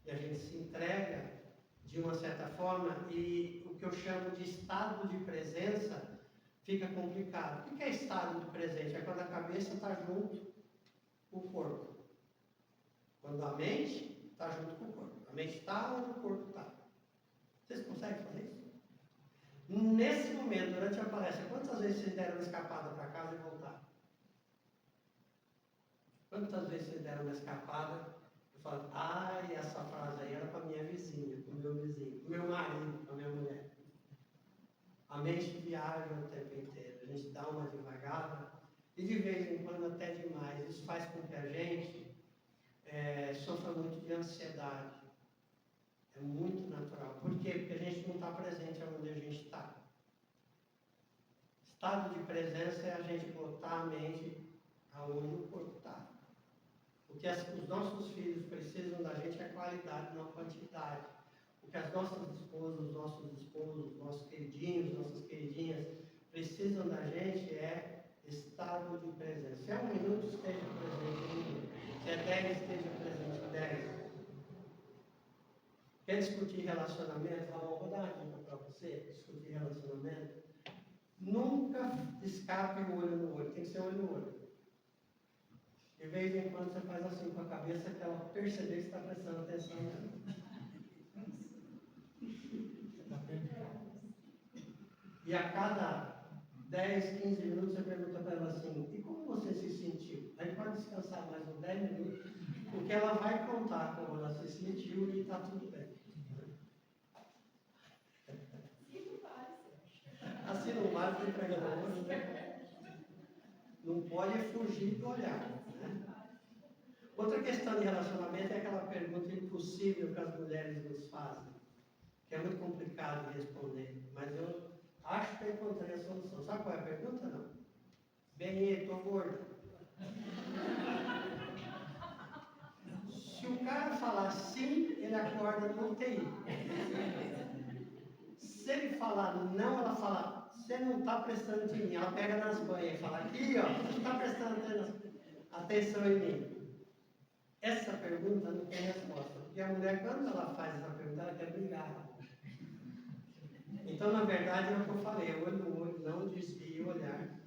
e a gente se entrega de uma certa forma, e o que eu chamo de estado de presença fica complicado. O que é estado de presença? É quando a cabeça está junto com o corpo. Quando a mente está junto com o corpo. A mente está onde o corpo está. Vocês conseguem fazer isso? Nesse momento, durante a palestra, quantas vezes vocês deram uma escapada para casa e voltaram? Quantas vezes vocês deram uma escapada e falaram, ai, essa frase aí era para minha vizinha, para o meu vizinho, para o meu marido, para a minha mulher. A mente viaja o tempo inteiro, a gente dá uma devagada e de vez em quando até demais. Isso faz com que a gente sofra muito de ansiedade. É muito natural. Por quê? Porque a gente não está presente onde a gente está. Estado de presença é a gente botar a mente aonde o corpo está. O que os nossos filhos precisam da gente é qualidade, não quantidade. O que as nossas esposas, os nossos esposos, nossos queridinhos, nossas queridinhas precisam da gente é estado de presença. Se é 1 minuto, esteja presente 1 minuto. Se é 10, esteja presente 10. Quer discutir relacionamento? Vou dar uma dica para você, discutir relacionamento. Nunca escape o olho no olho, tem que ser olho no olho. De vez em quando você faz assim com a cabeça que ela perceber que está prestando atenção nela. E a cada 10, 15 minutos você pergunta para ela assim, e como você se sentiu? Aí pode descansar mais uns 10 minutos, porque ela vai contar como ela se sentiu e está tudo bem. Assim não vale para entregar o olho, né? Não pode fugir do olhar. Né? Outra questão de relacionamento é aquela pergunta impossível que as mulheres nos fazem, que é muito complicado de responder, mas eu acho que eu encontrei a solução. Sabe qual é a pergunta? Não? Bem, estou gordo. Se o cara falar sim, ele acorda no UTI. Se ele falar não, ela fala, você não está prestando em mim. Ela pega nas banhas e fala, aqui ó, você não está prestando atenção em mim. Essa pergunta não tem resposta, porque a mulher, quando ela faz essa pergunta, ela quer brigar. Então, na verdade, é o que eu falei, olho no olho, não desvie o olhar.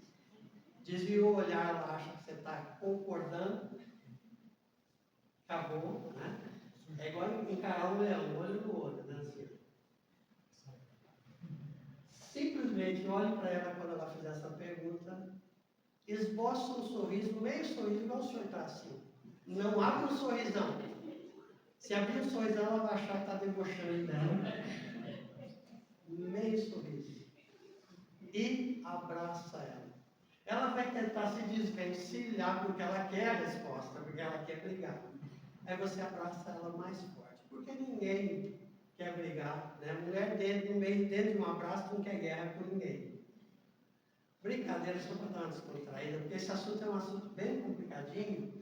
Desviou o olhar, ela acha que você está concordando, acabou, né? É igual encarar um leão, olho no olho, né? Assim. Simplesmente olhe para ela quando ela fizer essa pergunta, esboça um sorriso, meio sorriso, igual o senhor está assim. Não abre um sorrisão. Se abrir um sorrisão, ela vai achar que está debochando dela. Meio sorriso. E abraça ela. Ela vai tentar se desvencilhar porque ela quer a resposta, porque ela quer brigar. Aí você abraça ela mais forte. Porque ninguém quer brigar, né? A mulher dentro de um abraço não quer guerra com ninguém. Brincadeira só para dar uma descontraída, porque esse assunto é um assunto bem complicadinho,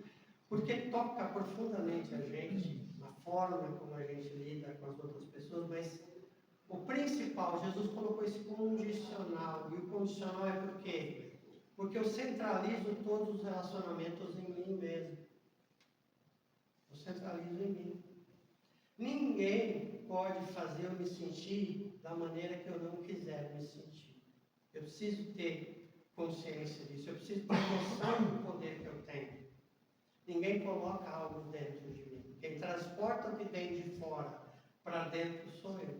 porque toca profundamente a gente, na forma como a gente lida com as outras pessoas, mas o principal, Jesus colocou esse condicional, e o condicional é por quê? Porque eu centralizo todos os relacionamentos em mim mesmo. Eu centralizo em mim. Ninguém pode fazer eu me sentir da maneira que eu não quiser me sentir. Eu preciso ter consciência disso, eu preciso ter noção do poder que eu tenho. Ninguém coloca algo dentro de mim. Quem transporta o que vem de fora para dentro sou eu.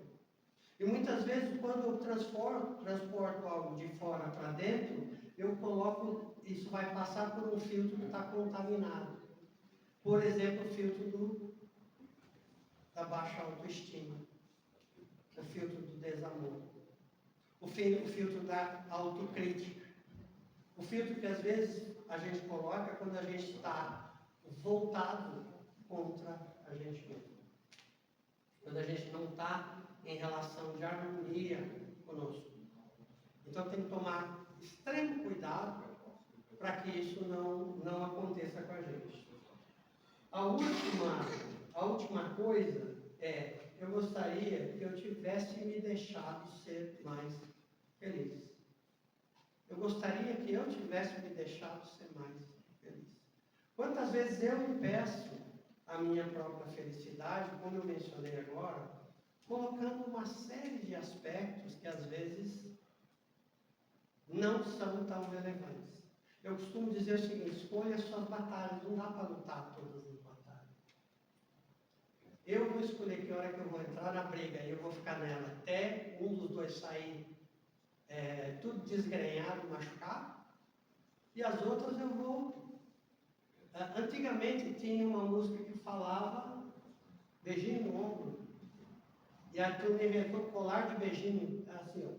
E muitas vezes, quando eu transporto algo de fora para dentro, eu coloco, isso vai passar por um filtro que está contaminado. Por exemplo, o filtro da baixa autoestima, o filtro do desamor, o filtro da autocrítica, o filtro que às vezes a gente coloca quando a gente está voltado contra a gente mesmo. Quando a gente não está em relação de harmonia conosco. Então tem que tomar extremo cuidado para que isso não aconteça com a gente. A última coisa é, eu gostaria que eu tivesse me deixado ser mais feliz. Eu gostaria que eu tivesse me deixado ser mais feliz. Quantas vezes eu me peço a minha própria felicidade, como eu mencionei agora, colocando uma série de aspectos que às vezes não são tão relevantes. Eu costumo dizer o seguinte: escolha as suas batalhas, não dá para lutar todas as batalhas. Eu vou escolher que hora que eu vou entrar na briga e eu vou ficar nela até um dos dois sair tudo desgrenhado, machucado, e as outras eu vou. Antigamente tinha uma música que falava beijinho no ombro, e a turma inventou colar de beijinho, assim, ó,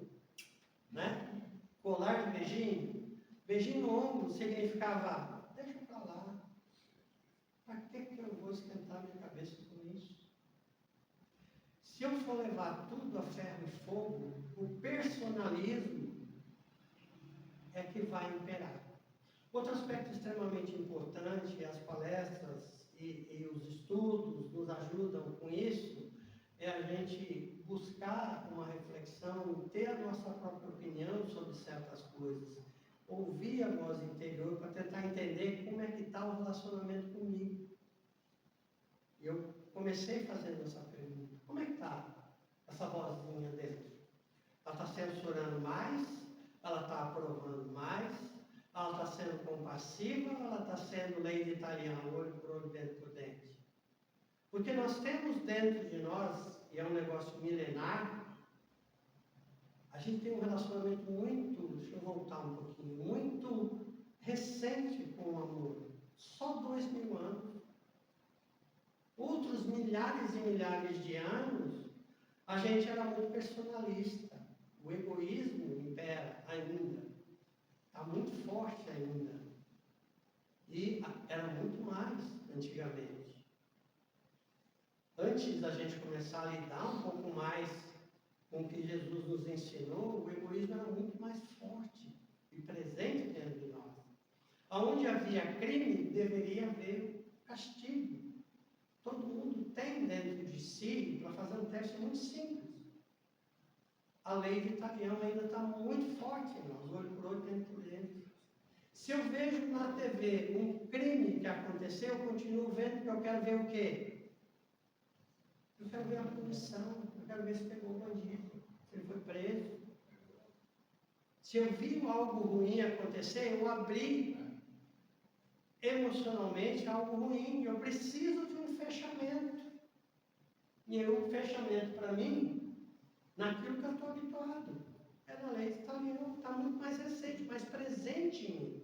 né? Colar de beijinho, beijinho no ombro significava, deixa pra lá, para que eu vou esquentar minha cabeça com isso? Se eu for levar tudo a ferro e fogo, o personalismo é que vai imperar. Outro aspecto extremamente importante, as palestras e os estudos nos ajudam com isso, é a gente buscar uma reflexão, ter a nossa própria opinião sobre certas coisas, ouvir a voz interior para tentar entender como é que está o relacionamento comigo. E eu comecei fazendo essa pergunta: como é que está essa vozinha dentro? Ela está censurando mais? Ela está aprovando mais? Ela está sendo compassiva ou ela está sendo lei de italiano, olho por olho, dente por dente? Porque nós temos dentro de nós, e é um negócio milenar, a gente tem um relacionamento muito, deixa eu voltar um pouquinho, muito recente com o amor. Só 2000 anos. Outros milhares e milhares de anos, a gente era muito personalista. O egoísmo impera ainda. Está muito forte ainda. E era muito mais antigamente. Antes da gente começar a lidar um pouco mais com o que Jesus nos ensinou, o egoísmo era muito mais forte e presente dentro de nós. Onde havia crime, deveria haver castigo. Todo mundo tem dentro de si, para fazer um teste muito simples. A lei de Italião ainda está muito forte em nós, olho por olho, dente por dente. Se eu vejo na TV um crime que aconteceu, eu continuo vendo, porque eu quero ver o quê? Eu quero ver a punição, eu quero ver se pegou o bandido, se ele foi preso. Se eu vi algo ruim acontecer, eu abri emocionalmente algo ruim, eu preciso de um fechamento. E o fechamento para mim, naquilo que eu estou habituado, é na lei italiana, está muito mais recente, mais presente em mim.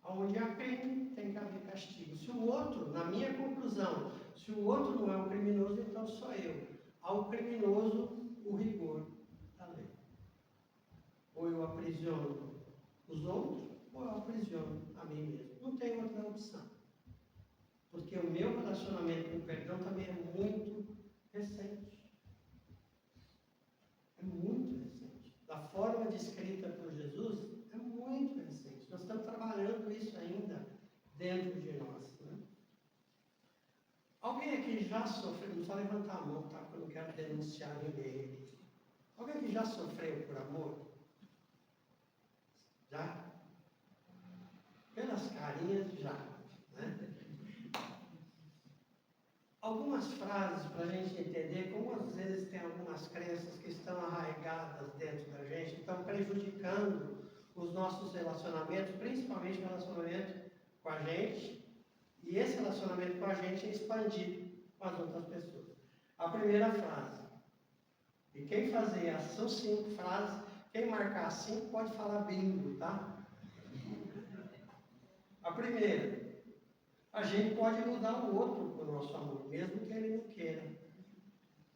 Onde há crime, tem que haver castigo. Se o outro, na minha conclusão, se o outro não é um criminoso, então sou eu. Ao criminoso, o rigor da lei. Ou eu aprisiono os outros, ou eu aprisiono a mim mesmo. Não tem outra opção. Porque o meu relacionamento com o perdão também é muito recente. É muito recente. Da forma descrita por Jesus, é muito recente. Nós estamos trabalhando isso ainda dentro de nós. Né? Alguém aqui já sofreu, não precisa levantar a mão, tá? Porque eu não quero denunciar ninguém. Alguém aqui já sofreu por amor? Já? Pelas carinhas, já. Né? Algumas frases para a gente entender como às vezes tem algumas crenças que estão arraigadas dentro da gente, estão prejudicando os nossos relacionamentos, principalmente o relacionamento com a gente, e esse relacionamento com a gente é expandido com as outras pessoas. A primeira frase, e E quem fazer essas 5 frases, quem marcar 5 pode falar bingo, tá? A primeira, a gente pode mudar o outro com o nosso amor, mesmo que ele não queira.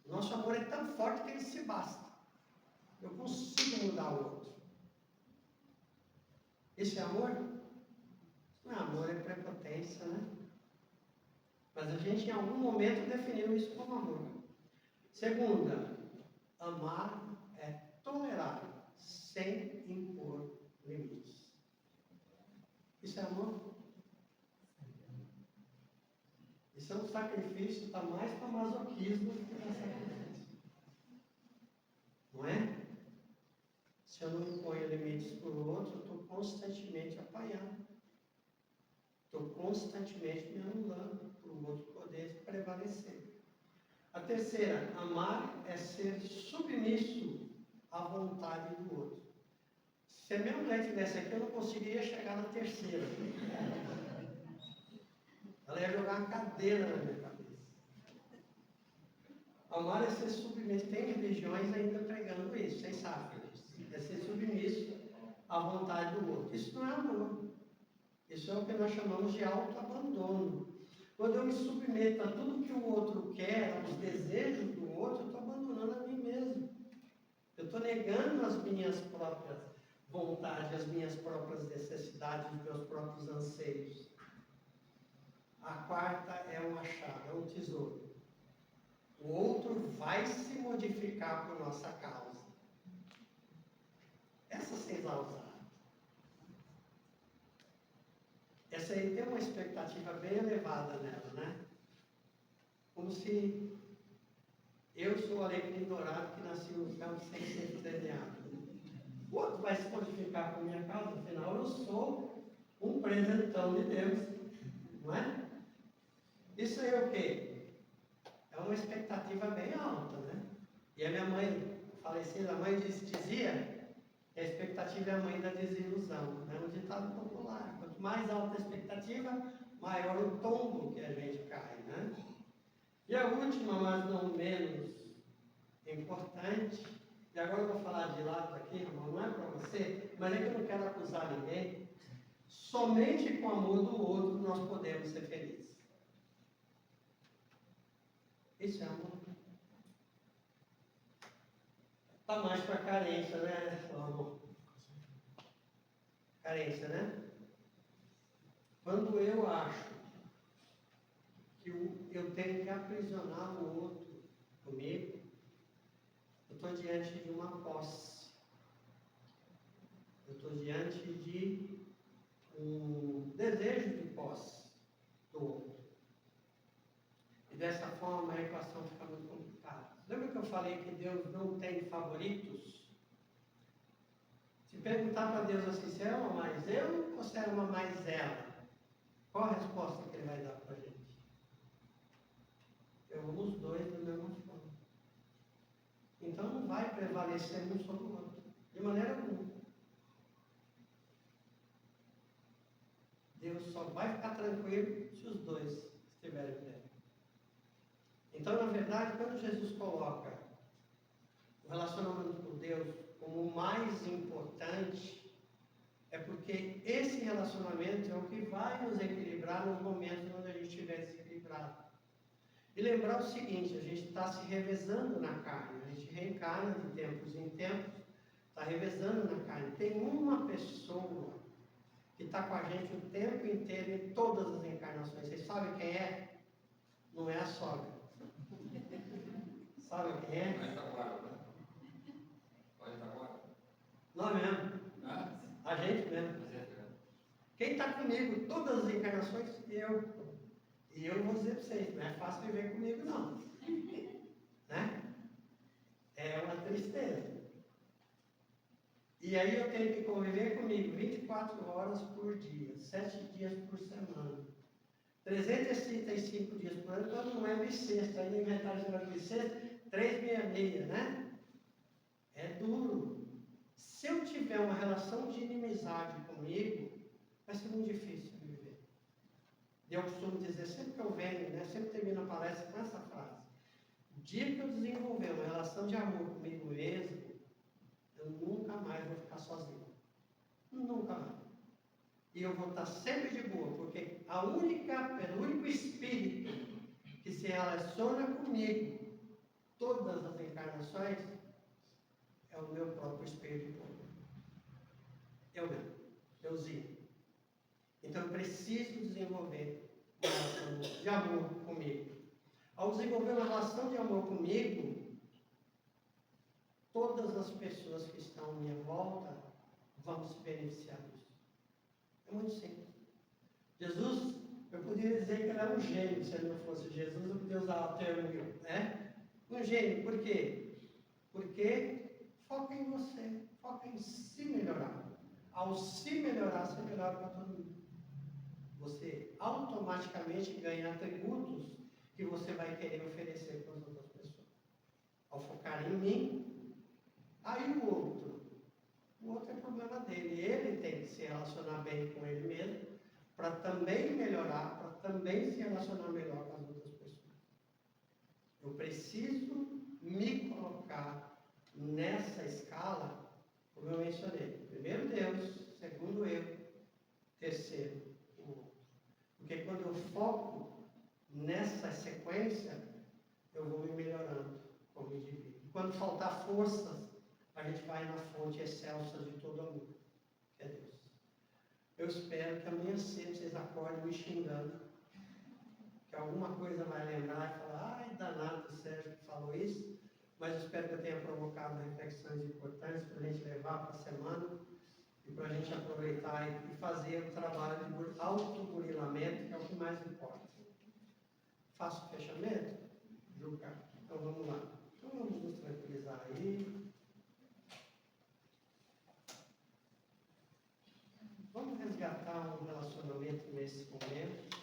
O nosso amor é tão forte que ele se basta. Eu consigo mudar o outro. Esse é amor? Não é amor, é prepotência, né? Mas a gente em algum momento definiu isso como amor. Segunda, amar é tolerar sem impor limites. Isso é amor? Isso é um sacrifício, está mais para masoquismo do que para sacrifício. Não é? Se eu não imponho limites para o outro, eu estou constantemente apanhando. Estou constantemente me anulando para o outro poder prevalecer. A terceira, amar é ser submisso à vontade do outro. Se a minha mulher tivesse aqui, eu não conseguiria chegar na terceira. Ela ia jogar uma cadeira na minha cabeça. Amar é ser submisso. Tem religiões ainda pregando isso, vocês sabem disso. É ser submisso à vontade do outro. Isso não é amor. Isso é o que nós chamamos de autoabandono. Quando eu me submeto a tudo que o outro quer, aos desejos do outro, eu estou abandonando a mim mesmo. Eu estou negando as minhas próprias vontades, as minhas próprias necessidades, os meus próprios anseios. A quarta é uma chave, é um tesouro. O outro vai se modificar por nossa causa. Essa vocês já usaram. Essa aí tem uma expectativa bem elevada nela, né? Como se eu sou o alecrim dourado que nasceu no campo sem ser delineado. O outro vai se modificar por minha causa, afinal eu sou um presentão de Deus, não é? Isso aí é o quê? É uma expectativa bem alta, né? E a minha mãe, falecida, a mãe dizia que a expectativa é a mãe da desilusão. É um ditado popular. Quanto mais alta a expectativa, maior o tombo que a gente cai, né? E a última, mas não menos importante, e agora eu vou falar de lado aqui, irmão, não é para você, mas é que eu não quero acusar ninguém. Somente com o amor do outro nós podemos ser felizes. Isso é amor. Está mais para carência, né, amor? Carência, né? Quando eu acho que eu tenho que aprisionar o outro comigo, eu estou diante de uma posse. Eu estou diante de um desejo de posse do outro. E dessa forma a equação fica muito complicada. Lembra que eu falei que Deus não tem favoritos? Se perguntar para Deus assim, você ama mais eu ou você ama mais ela? Qual a resposta que ele vai dar para a gente? Eu amo os dois da mesma forma. Então não vai prevalecer um sobre o outro. De maneira alguma. Deus só vai ficar tranquilo se os dois estiverem bem. Então, na verdade, quando Jesus coloca o relacionamento com Deus como o mais importante, é porque esse relacionamento é o que vai nos equilibrar nos momentos onde a gente estiver desequilibrado. E lembrar o seguinte, a gente está se revezando na carne, a gente reencarna de tempos em tempos, está revezando na carne. Tem uma pessoa que está com a gente o tempo inteiro em todas as encarnações. Vocês sabem quem é? Não é a sogra. Sabe quem é? Mas tá claro, né? Pode estar claro. Nós mesmo. A gente mesmo. Quem está comigo todas as encarnações? Eu. E eu vou dizer para vocês, não é fácil viver comigo não. Né? É uma tristeza. E aí eu tenho que conviver comigo 24 horas por dia, 7 dias por semana. 365 dias por ano, quando não é bissexto, aí na inventário de semana bissexto, 366, né? É duro. Se eu tiver uma relação de inimizade comigo, vai ser muito difícil de viver. E eu costumo dizer, sempre que eu venho, né, sempre termino a palestra com essa frase: dia que eu desenvolver uma relação de amor comigo mesmo, eu nunca mais vou ficar sozinho. Nunca mais. E eu vou estar sempre de boa, porque o único espírito que se relaciona comigo todas as encarnações é o meu próprio espírito. Eu mesmo. Euzinho. Então eu preciso desenvolver uma relação de amor comigo. Ao desenvolver uma relação de amor comigo, todas as pessoas que estão à minha volta vão se beneficiar disso. É muito simples. Jesus, eu poderia dizer que ele era um gênio, se ele não fosse Jesus, eu poderia usar o termo, né? Um gênio, por quê? Porque foca em você, foca em se melhorar. Ao se melhorar, você melhora para todo mundo. Você automaticamente ganha atributos que você vai querer oferecer para as outras pessoas. Ao focar em mim, aí o outro é problema dele. Ele tem que se relacionar bem com ele mesmo, para também melhorar, para também se relacionar melhor com as outras pessoas. Eu preciso me colocar nessa escala, como eu mencionei. Primeiro Deus, segundo eu, terceiro o outro. Porque quando eu foco nessa sequência, eu vou me melhorando como indivíduo. E quando faltar forças, a gente vai na fonte excelsa de todo amor, que é Deus. Eu espero que amanhã cedo vocês acordem me xingando, que alguma coisa vai lembrar e falar, ai, danado do Sérgio que falou isso, mas eu espero que eu tenha provocado reflexões importantes para a gente levar para a semana e para a gente aproveitar e fazer o trabalho de autoburilamento, que é o que mais importa. Faço o fechamento? Juca? Então vamos lá. Então vamos nos tranquilizar aí. Vamos resgatar um relacionamento nesse momento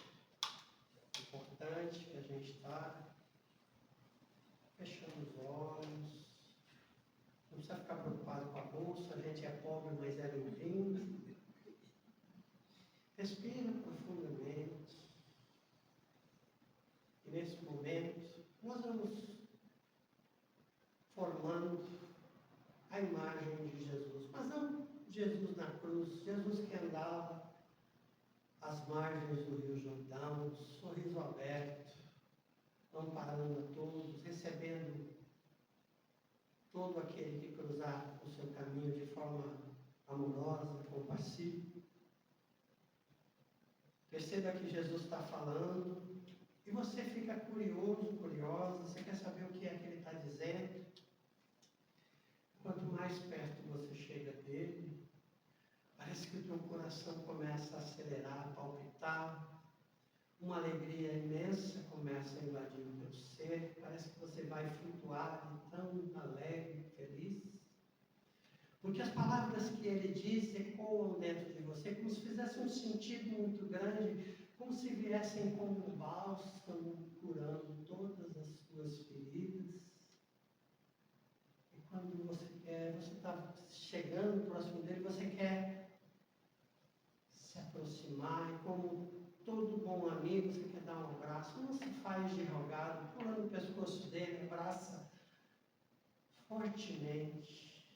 importante que a gente está. Fechando os olhos. Não precisa ficar preocupado com a bolsa, a gente é pobre, mas é limpinho. Respira profundamente. E nesse momento, nós vamos formando a imagem de Jesus. Mas não Jesus na cruz, Jesus que andava às margens do Rio Jordão, sorriso aberto, amparando a todos, recebendo todo aquele que cruzar o seu caminho de forma amorosa, compassiva. Perceba que Jesus está falando e você fica curioso, curiosa, você quer saber o que é que ele está dizendo. Quanto mais perto você chega dele, parece que o teu coração começa a acelerar, a palpitar, uma alegria imensa começa a invadir o teu ser, parece que você vai flutuar de tão alegre, feliz. Porque as palavras que ele diz ecoam dentro de você, como se fizessem um sentido muito grande, como se viessem como um bálsamo, curando todas as suas feridas. E quando você está chegando próximo dele, você quer se aproximar, e como todo bom amigo, você quer dar um abraço, não se faz de rogado, pula no pescoço dele, abraça fortemente.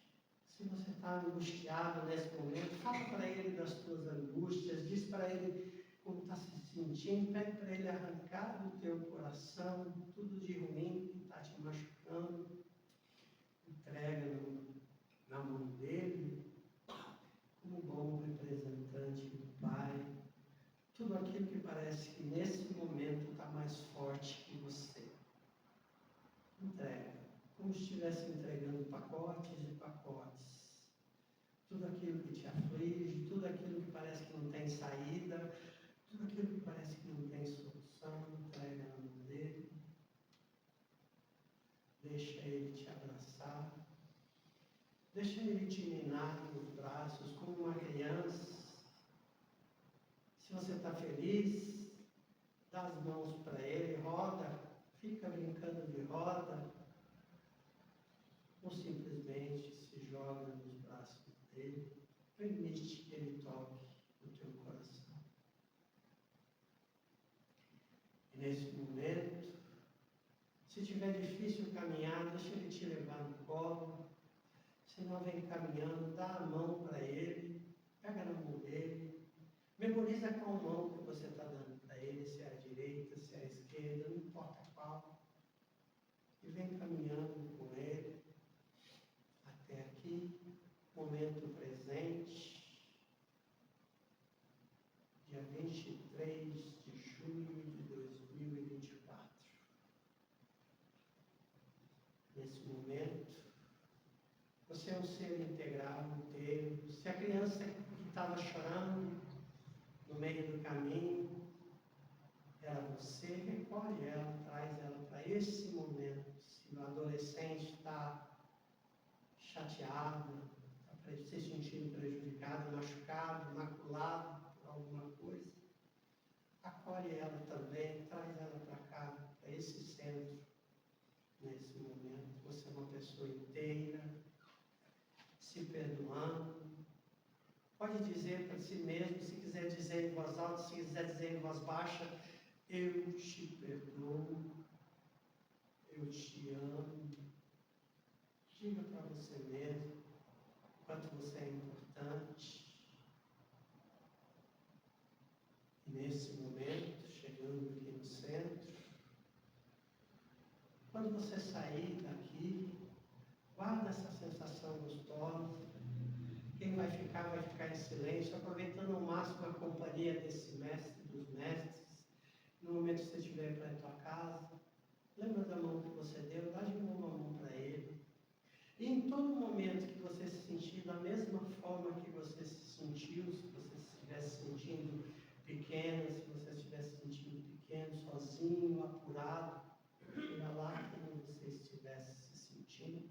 Se você está angustiado nesse momento, fala para ele das tuas angústias, diz para ele como está se sentindo, pede para ele arrancar do teu coração tudo de ruim que está te machucando, entrega na mão dele, como bom representante do Pai, tudo aquilo que parece que nesse momento está mais forte que você. Entrega, como se estivesse entregando pacotes e pacotes. Tudo aquilo que te aflige, tudo aquilo que parece que não tem saída, tudo aquilo que parece que não tem solução, entrega na mão dele. Deixa ele te abraçar. Deixa ele te ninar nos braços como uma criança. Se você está feliz, dá as mãos para ele, roda, fica brincando de roda, ou simplesmente se joga nos braços dele, permite que ele toque o teu coração. E nesse momento, se tiver difícil colo. Se não, vem caminhando, dá a mão para ele, pega na mão dele, memoriza qual mão que você está dando para ele, se é a direita, se é a esquerda, não importa qual. E vem caminhando com ele até aqui, momento presente, dia 23 de julho de 2024. Nesse momento, você é um ser integral, inteiro. Se a criança que estava chorando no meio do caminho era você, recolhe ela, traz ela para esse momento. Se o adolescente está chateado, está se sentindo prejudicado, machucado, maculado por alguma coisa, acolhe ela também, traz ela para cá, para esse centro, nesse momento. Você é uma pessoa inteira, se perdoando. Pode dizer para si mesmo, se quiser dizer em voz alta, se quiser dizer em voz baixa, eu te perdoo, eu te amo. Diga para você mesmo quanto você é importante. E nesse momento, chegando aqui no centro, quando você sair daqui, guarda essa sensação gostosa. Quem vai ficar em silêncio, aproveitando ao máximo a companhia desse mestre, dos mestres. No momento que você estiver para a tua casa, lembra da mão que você deu, dá de novo a mão para ele. E em todo momento que você se sentir da mesma forma que você se sentiu, se você estiver se sentindo pequeno, se você estiver se sentindo pequeno, sozinho, apurado, chega lá como você estivesse se sentindo,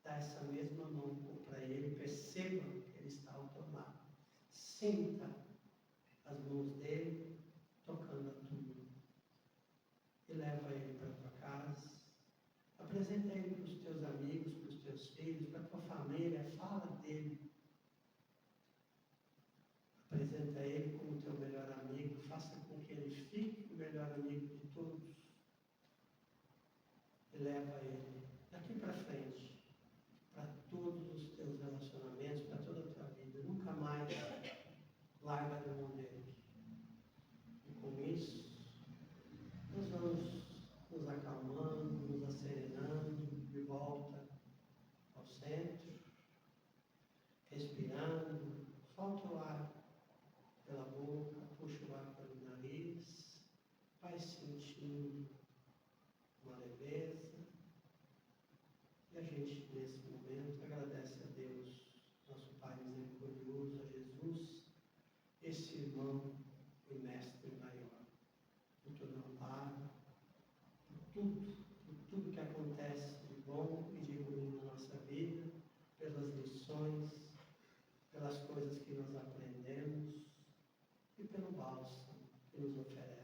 dá essa mesma mão para ele, perceba que ele está ao teu lado. Sinta as mãos dele tocando a tua. E leva ele para a tua casa. Apresenta ele para os teus amigos, para os teus filhos, para a tua família. Fala dele. Apresenta ele como teu melhor amigo. Faça com que ele fique o melhor amigo de todos. E leva ele daqui para frente, para todos os teus relacionamentos, para toda a tua vida. Nunca mais larga da mão dele. E com isso, nós vamos nos acalmando, nos acerenando, de volta ao centro, respirando, solta o ar pela boca, puxa o ar pelo nariz, vai sentindo uma leveza. E a gente, nesse momento, agradece a Deus, nosso Pai misericordioso, a Jesus, esse irmão e mestre maior, por todo amparo, por tudo que acontece de bom e de ruim na nossa vida, pelas lições, pelas coisas que nós aprendemos e pelo bálsamo que nos oferece.